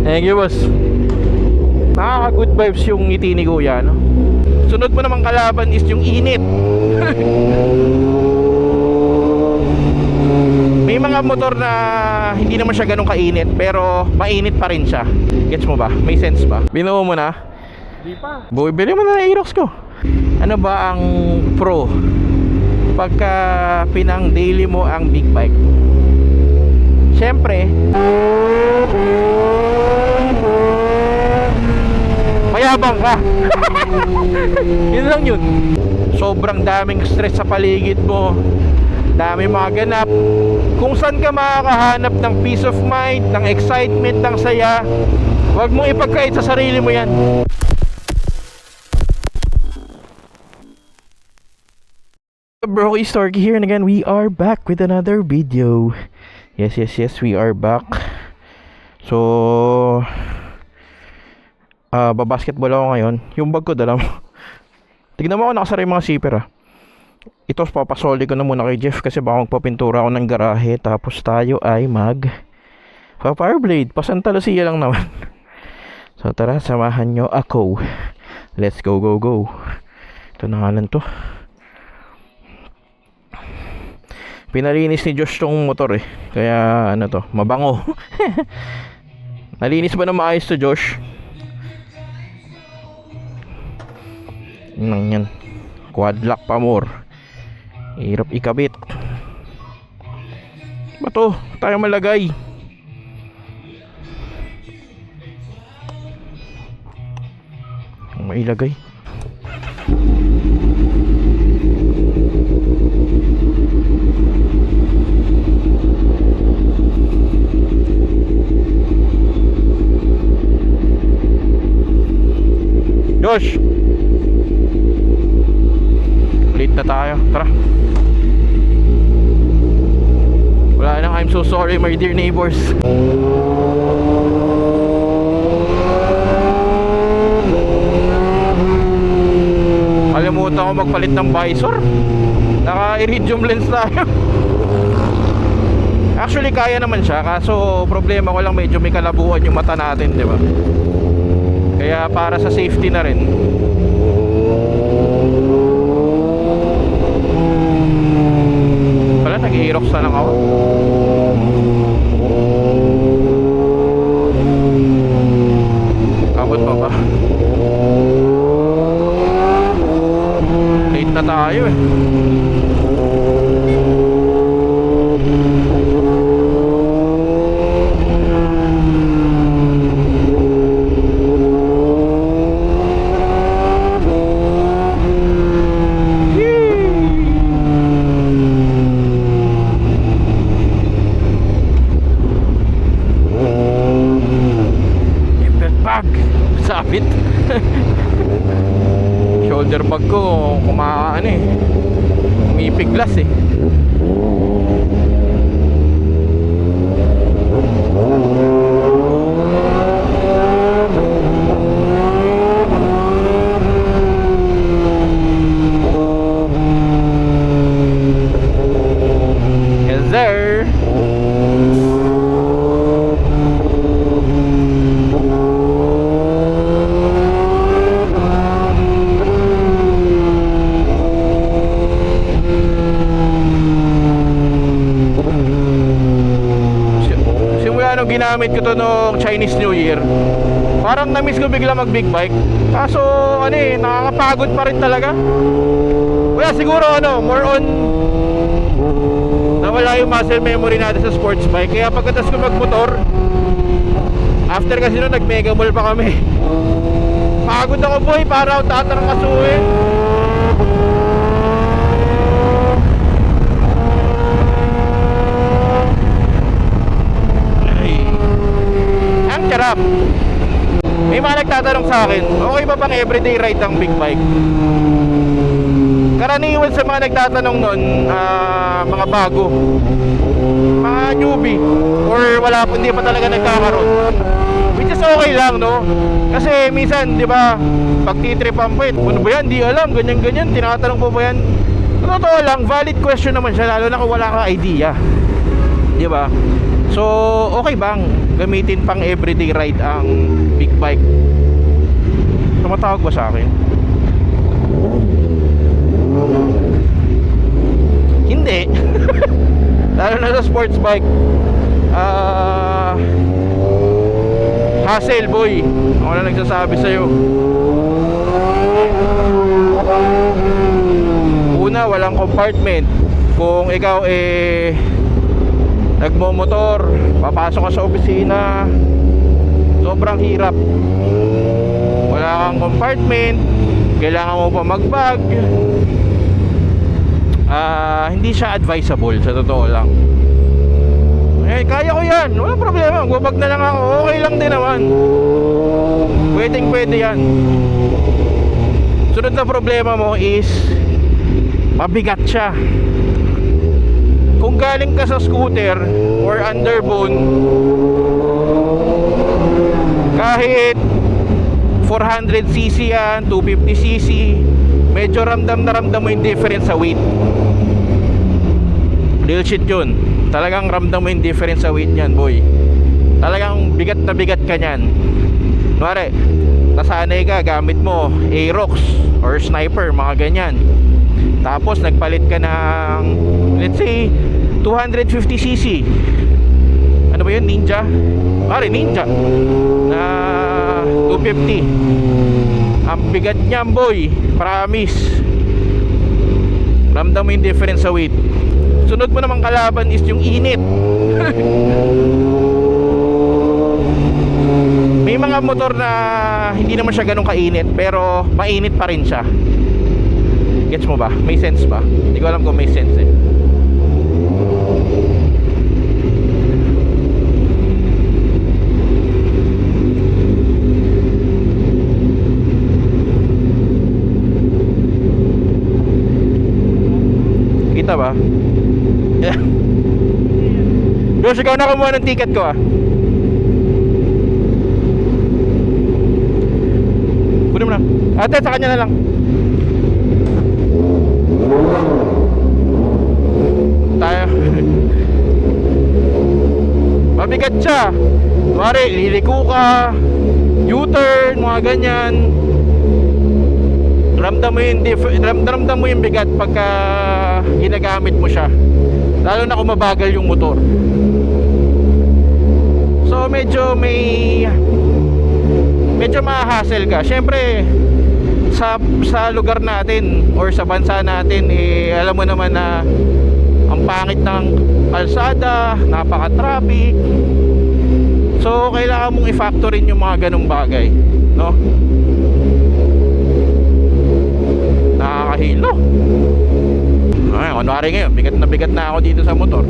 Thank you, boss. Nakaka-good vibes yung ngiti ni kuya, no? Sunod mo namang kalaban is yung init. May mga motor na hindi naman siya ganun kainit, pero mainit pa rin siya. Gets mo ba? May sense ba? Binuo mo na? Hindi pa. Bili mo na ng Aerox ko. Ano ba ang pro pagka pinang daily mo ang big bike? Siyempre, mayabang ka. Yun lang yun. Sobrang daming stress sa paligid mo, daming mga ganap. Kung saan ka makakahanap ng peace of mind, ng excitement, ng saya, huwag mong ipagkait sa sarili mo yan. Bro, Storky here, and again we are back with another video. Yes, we are back. So babasketball ako ngayon. Yung bag ko dala mo. Tignan mo ako, nakasara yung mga zipper Ito, papasoli ko na muna kay Jeff kasi baka magpapintura ako ng garahe. Tapos tayo ay Powerblade, pasantalasiya lang naman. So tara, samahan nyo ako. Let's go. Ito na nga lang to. Pinalinis ni Josh tong motor kaya ano to, mabango. Nalinis ba na maayos to, Josh? Yan. Quad lock pa more. Hirap ikabit. Bato, tayo malagay. Mailagay. Josh, late na tayo. Tara. Wala nang I'm so sorry my dear neighbors. Kalimutan ko magpalit ng visor. Naka-iridium lens tayo. Actually kaya naman siya, kaso problema ko lang medyo may kalabuan yung mata natin, di ba? Kaya para sa safety na rin, pala nag-Aerox na lang ako. Abot pa ba? Late na tayo Sabit. Shoulder bag ko umipiglas Yes sir. Ginamit ko to nung Chinese New Year. Parang na-miss ko bigla mag big bike. Kaso nakakapagod pa rin talaga. Kaya siguro more on nawala yung muscle memory natin sa sports bike. Kaya pagkatas ko magmotor, after kasi nung nag-mega mall pa kami, pagod ako boy, para ako tatarangkasuhin. Sarap. May mga nagtatanong sa akin, okay ba pang everyday ride ang big bike? Karaniwan sa mga nagtatanong nun, mga bago, mga newbie, or hindi pa talaga nagkakaroon, which is okay lang, no? Kasi minsan, di ba, pag titripan po, ano ba yan? Di alam, ganyan-ganyan, tinatanong po ba yan? Totoo lang, valid question naman siya, lalo na kung wala kang idea, di ba? So, okay bang gamitin pang everyday ride ang big bike? Tumatawag ba sa akin? Hindi. Lalo na sa sports bike. Hassle boy. Ako na nagsasabi sa'yo. Una, walang compartment. Kung ikaw nagmomotor, papasok ka sa opisina, sobrang hirap. Wala kang compartment, kailangan mo pa mag-bag. Hindi siya advisable, sa totoo lang. Kaya ko yan, wala problema, magbabag na lang ako, okay lang din naman. Pwede yan. Sunod na problema mo is mabigat siya. Kung galing ka sa scooter or underbone, kahit 400cc yan, 250cc, medyo ramdam na ramdam mo yung difference sa weight. Real shit yun. Talagang ramdam mo yung difference sa weight yan, boy. Talagang bigat na bigat ka nyan. Kunwari, nasanay ka, gamit mo Aerox or Sniper, mga ganyan. Tapos nagpalit ka ng, let's say, 250cc. Ano ba yun? Ninja? Ninja na 250. Ang bigat niyan, boy. Promise. Ramdam mo yung difference sa weight. Sunod mo namang kalaban is yung init. May mga motor na hindi naman siya ganun kainit, pero mainit pa rin siya. Gets mo ba? May sense ba? Hindi ko alam kung may sense eh. Kita ba? Bro, ikaw na kumuha ng ticket ko ah. Kunin mo na. Ate, sa kanya na lang. Tayo. Mabigat siya. Mari, liliko ka, U-turn, mga ganyan. Ramdam mo yung bigat pagka ginagamit mo siya. Lalo na kung mabagal yung motor. So medyo ma-hassle ka. Syempre sa lugar natin or sa bansa natin alam mo naman na ang pangit ng kalsada, napaka-traffic. So kailangan mong i-factor in yung mga ganung bagay, no? Nakakahilo. Ay, kunwari ngayon, bigat na ako dito sa motor.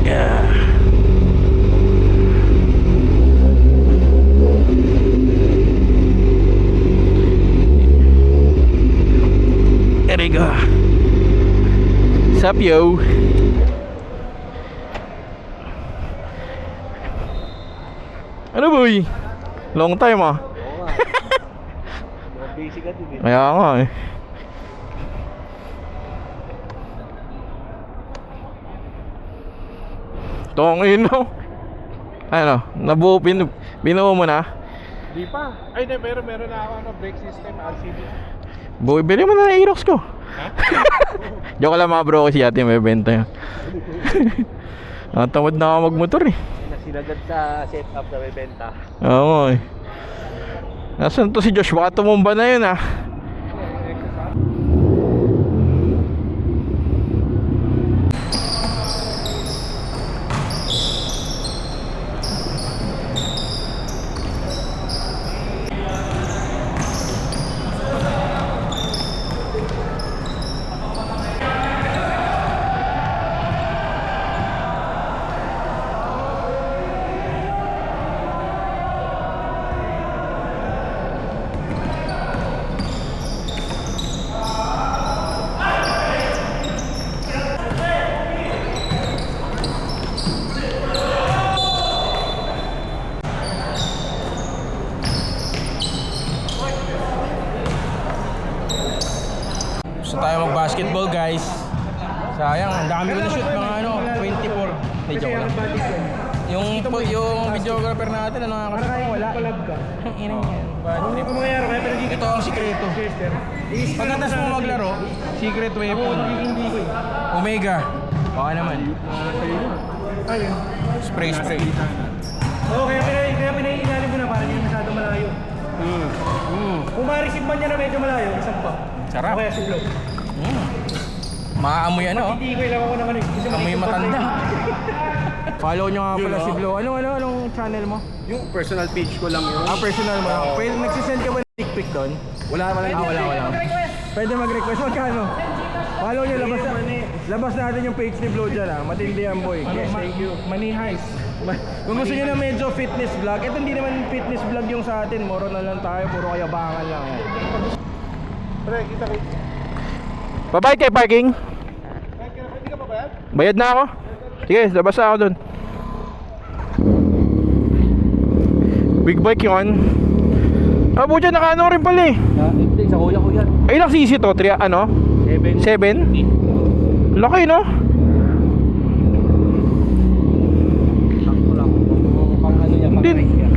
Yeah. There we go. Sup, yo? Ano boy? Long time ah. Oo nga. Busy ka din eh. Kaya nga eh. Tongin mo. Ano? Binuo mo na? Di pa. Ay, meron na ako brake system, LCD. Boy, bili mo na ng Aerox ko. Ha? Joke lang mga bro, kasi ate may benta yan. Tamad na ako magmotor eh. Sinagad sa setup na may benta. Oo eh. Nasaan to si Josh? Baka tumumba na yun ah. Tapos na tayo mag-basketball, guys. Sayang, ang dami ko na shoot, mga ano, 24. Hindi, joke lang. Yung videographer natin, ano nga kasi wala. Ina yan. Ito ang sikreto. Pagkatas mo maglaro, secret weapon. Omega. Baka naman. Spray. Oo, kaya pinailalim mo na para hindi masyado malayo. Kung ma-receive man niya na medyo malayo, isang pa. Sarap. Okay, si Blow. Maamoy ano? Hindi ko ilang ako naman eh. Kasi Amoy matanda. Follow nyo nga pala si Blow. Anong channel mo? Yung personal page ko lang yun. Personal mo. Pwede nagsisend ka ba ng dick pic doon? Wala. Wala. Pwede mag-request. Magkano? Follow nyo, labas natin yung page ni Blow dyan ah. Matindi yan boy. Yes, thank you. Money heist. Kung gusto nyo na medyo fitness vlog, ito hindi naman fitness vlog yung sa atin. Moro na lang tayo, puro kayabangan lang yan. Pre, kita ko. Babayad kay parking? Hindi ka pa ba yan? Bayad na ako. Sige, labas na ako dun. Big bike yun. Abo dyan, nakaano rin pala eh. Sa kuya ko yan. Ay, ilang cc to? 3, ano? 7? Laki no? Sakto lang. Pang ano niya, pang Hindi. race niya.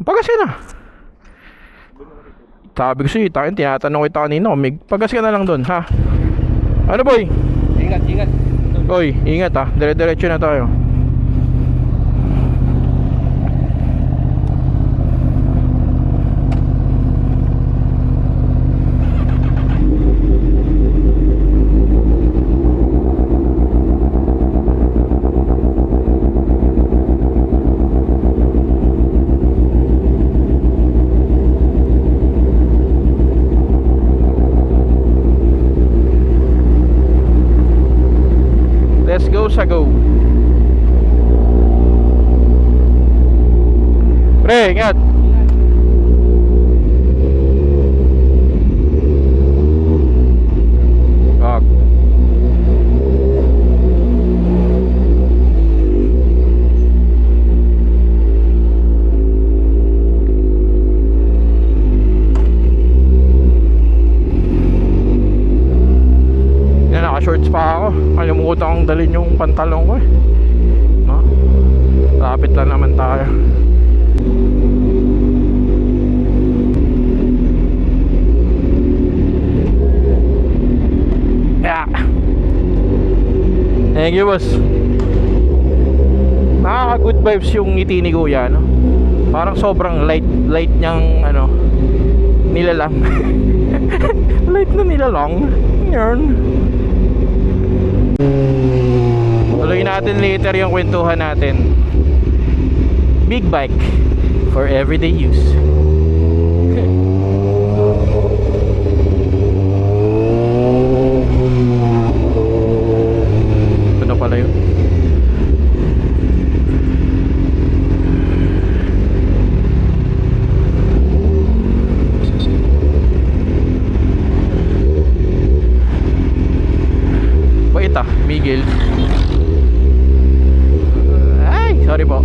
Pagas ka na. Sabi ko sa'yo, tinatanong kita kanina kung pagas ka na lang dun, ha? Ano boy? Ingat. Oy, ingat ha. Dire-diretso na tayo. Let's go sa go. Pre, ingat. Wag. Naka-shorts pa ako. Kalimutan kong dalhin yung pantalon ko eh. No? Lapit lang naman tayo. Yeah. Thank you, boss. Nakaka-good vibes yung ngiti ni Kuya, no? Parang sobrang light niyang ano, nilalang. Light na nilalang. Yan. Tuloy natin later yung kwentuhan natin. Big bike for everyday use. Ito na pala yun. Bait ah, Miguel. Ay, sorry po.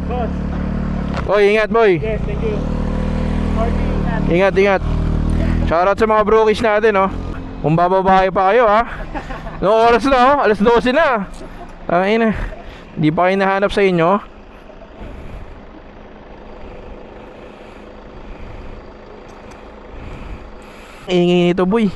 Boss. Oy, ingat boy. Yes, thank you. Party natin. Ingat. Shoutout sa mga brokies natin, oh. Kung bababae pa kayo, ha. Noong oras na, oh. Alas 12 na. Ay na. Di pa kayo nahanap sa inyo. Ingay nito, boy.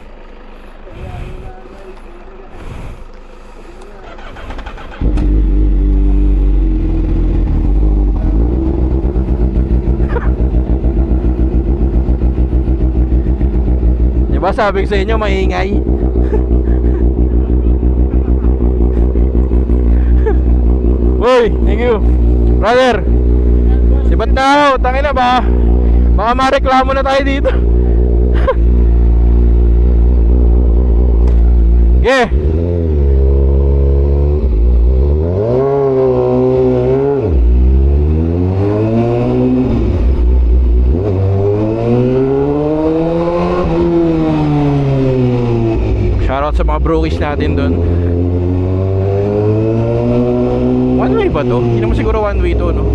Diba sabi ko sa inyo, maingay. Uy, thank you. Brother, sibat na ako. Tangina ba? Baka mareklamo na tayo dito. Yeah. sa mga brokies natin doon. One way ba to? Hindi naman siguro one way to, no?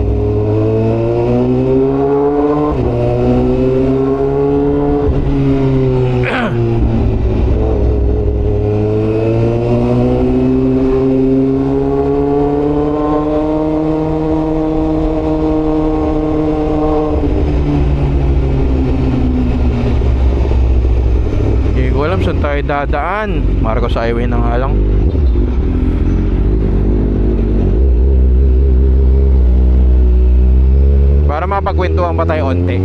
Hindi ko alam saan tayo dadaan. Marcos Highway na nga lang. Para mapagkwentuhan pa tayo onti.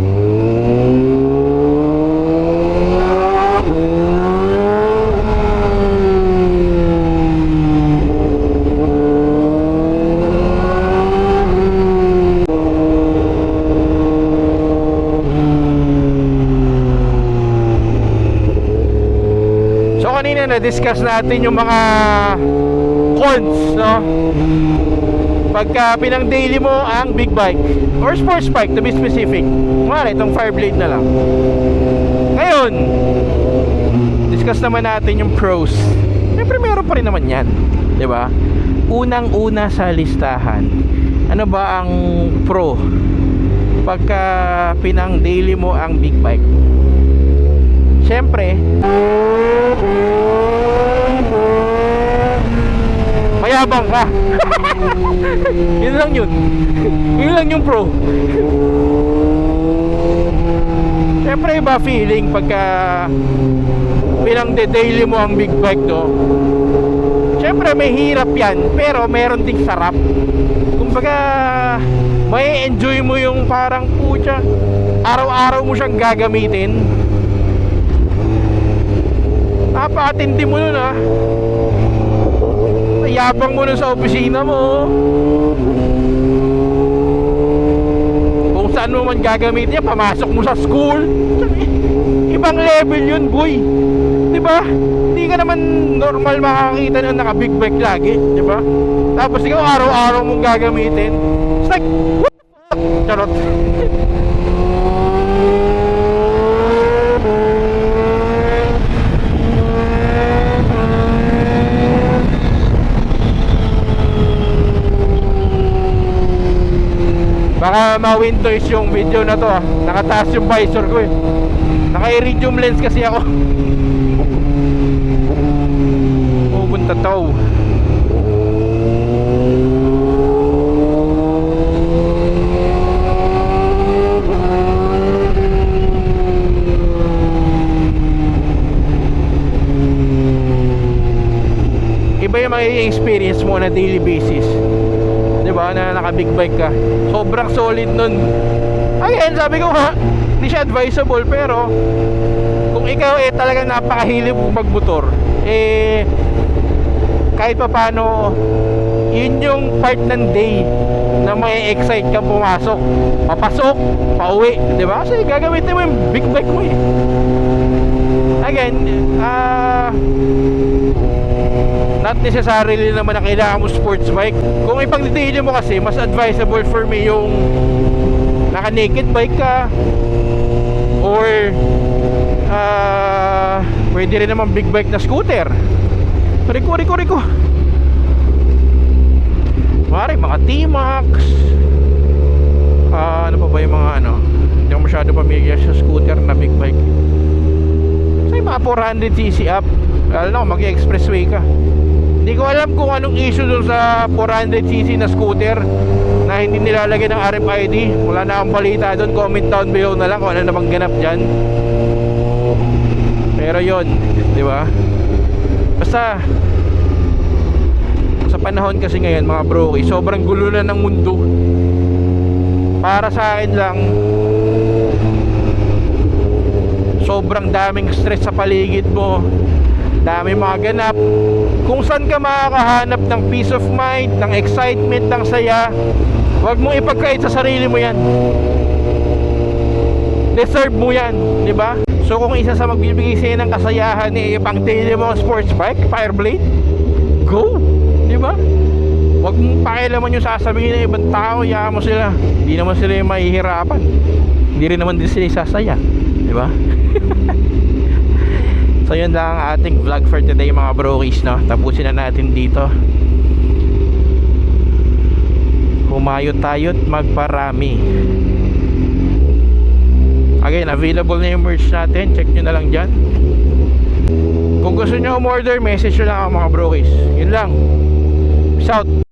So kanina na-discuss natin yung mga cons, no? Pagka pinang daily mo ang big bike or sports bike to be specific, kumari itong Fireblade na lang. Ngayon, discuss naman natin yung pros. Siyempre meron pa rin naman yan, di ba? Unang-una sa listahan, ano ba ang pro pagka pinang daily mo ang big bike? Siyempre, mayabang ka. Yun lang yun. Yun lang yung pro. Siyempre iba feeling pagka pinang-daily mo ang big bike, no? Siyempre may hirap yan, pero meron ding sarap. Kumbaga may enjoy mo yung parang pucha, araw-araw mo siyang gagamitin. Napakatindi mo nun, ha? Yabang mo nun sa opisina mo. Kung saan mo man gagamitin yan, pamasok mo sa school. Ibang level yun, boy. Diba? Hindi ka naman normal makakita na naka big bike lagi, diba? Tapos ikaw araw-araw mong gagamitin. It's like, what the fuck? Charot. Baka ma-windows yung video na to, ah. Nakataas yung visor ko eh. Naka-iridium lens kasi ako. Pupunta to. Iba yung magiging experience mo na daily basis, diba, na naka big bike ka. Sobrang solid nun. Again, sabi ko nga, hindi siya advisable, pero kung ikaw talagang napakahilig magmotor, kahit pa paano, yun yung part ng day na may excite ka pumasok, papasok, pauwi, diba? Kasi gagamitin mo yung big bike mo eh. Again, not necessarily naman na kailangan mo sports bike. Kung ipag-daily mo kasi, mas advisable for me yung naka naked bike ka, or pwede rin naman big bike na scooter. Riko mari mga T-Max, ano pa ba yung mga ano, hindi ako masyado pamilyar sa scooter na big bike. So yung mga 400cc up, lalo na kung mag-expressway ka. Hindi ko alam kung anong issue doon sa 400cc na scooter na hindi nilalagay ng RFID. Wala na akong balita doon. Comment down below na lang kung ano namang ganap dyan. Pero yon, di ba? Basta sa panahon kasi ngayon, mga bro, sobrang gulo na ng mundo. Para sa akin lang, sobrang daming stress sa paligid mo, daming mga ganap. Kung saan ka makakahanap ng peace of mind, ng excitement, ng saya, huwag mong ipagkait sa sarili mo yan. Deserve mo yan, di ba? So kung isa sa magbibigay sa'yo ng kasayahan pang daily mo sports bike, Fireblade, go, di ba? Huwag mong pakialaman yung sasabihin ng ibang tao, hayaan mo sila. Hindi naman sila yung mahihirapan, hindi rin naman din sila sasaya, di ba? So yun lang ang ating vlog for today mga brokies, no? Tapusin na natin dito. Humayo tayo't magparami. Again, available na yung merch natin. Check nyo na lang dyan. Kung gusto nyo umorder, message nyo lang ako mga brokies. Yun lang. Peace out.